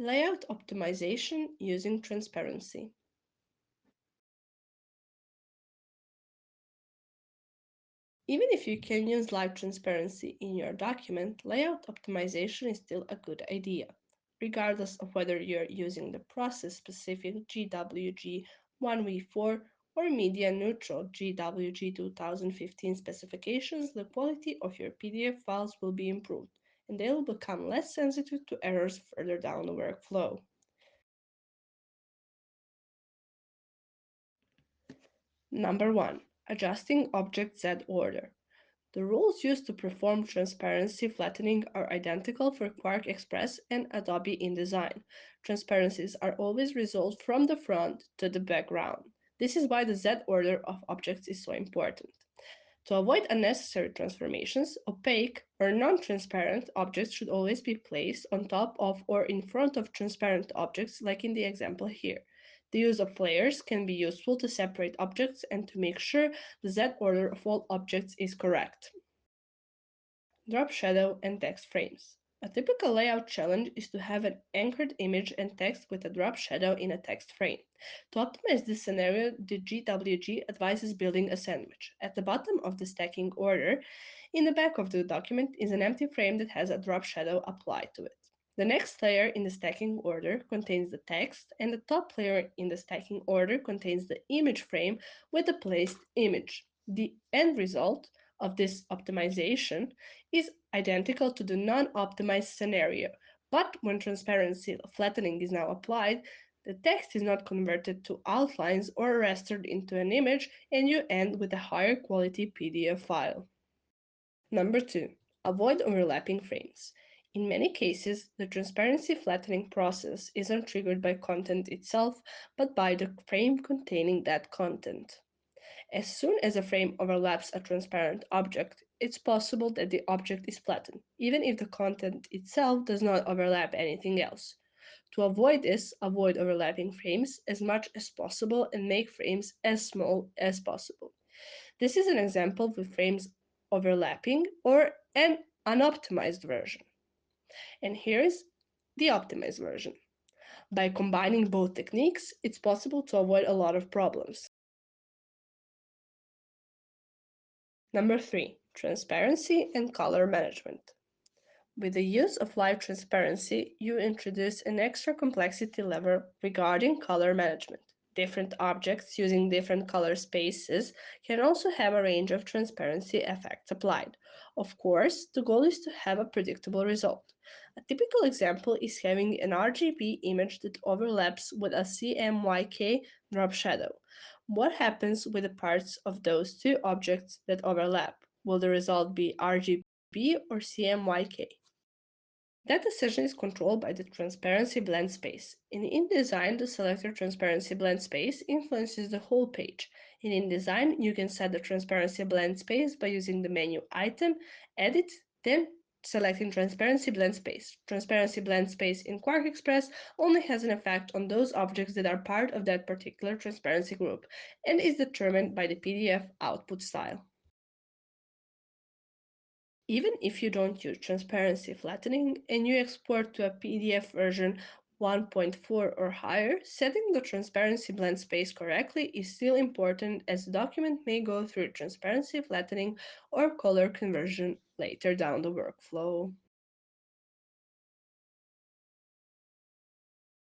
Layout optimization using transparency. Even if you can use live transparency in your document, layout optimization is still a good idea, regardless of whether you're using the process-specific GWG 1v4 or media-neutral GWG 2015 specifications. The quality of your PDF files will be improved, and they will become less sensitive to errors further down the workflow. Number 1. Adjusting object Z order. The rules used to perform transparency flattening are identical for Quark Express and Adobe InDesign. Transparencies are always resolved from the front to the background. This is why the Z order of objects is so important. To avoid unnecessary transformations, opaque or non-transparent objects should always be placed on top of or in front of transparent objects, like in the example here. The use of layers can be useful to separate objects and to make sure the Z order of all objects is correct. Drop shadow and text frames. A typical layout challenge is to have an anchored image and text with a drop shadow in a text frame. To optimize this scenario, the GWG advises building a sandwich. At the bottom of the stacking order, in the back of the document is an empty frame that has a drop shadow applied to it. The next layer in the stacking order contains the text, and the top layer in the stacking order contains the image frame with the placed image. The end result of this optimization is identical to the non-optimized scenario, but when transparency flattening is now applied, the text is not converted to outlines or rastered into an image, and you end with a higher quality PDF file. Number 2. Avoid overlapping frames. In many cases, the transparency flattening process isn't triggered by content itself, but by the frame containing that content. As soon as a frame overlaps a transparent object, it's possible that the object is flattened, even if the content itself does not overlap anything else. To avoid this, avoid overlapping frames as much as possible and make frames as small as possible. This is an example with frames overlapping or an unoptimized version. And here is the optimized version. By combining both techniques, it's possible to avoid a lot of problems. Number 3. Transparency and color management. With the use of live transparency, you introduce an extra complexity level regarding color management. Different objects using different color spaces can also have a range of transparency effects applied. Of course, the goal is to have a predictable result. A typical example is having an RGB image that overlaps with a CMYK drop shadow. What happens with the parts of those two objects that overlap? Will the result be RGB or CMYK? That decision is controlled by the transparency blend space. In InDesign, the selector transparency blend space influences the whole page. In InDesign, you can set the transparency blend space by using the menu Item, Edit, then selecting Transparency Blend Space. Transparency Blend Space in Quark Express only has an effect on those objects that are part of that particular transparency group and is determined by the PDF output style. Even if you don't use transparency flattening and you export to a PDF version 1.4 or higher, setting the transparency blend space correctly is still important as the document may go through transparency flattening or color conversion later down the workflow.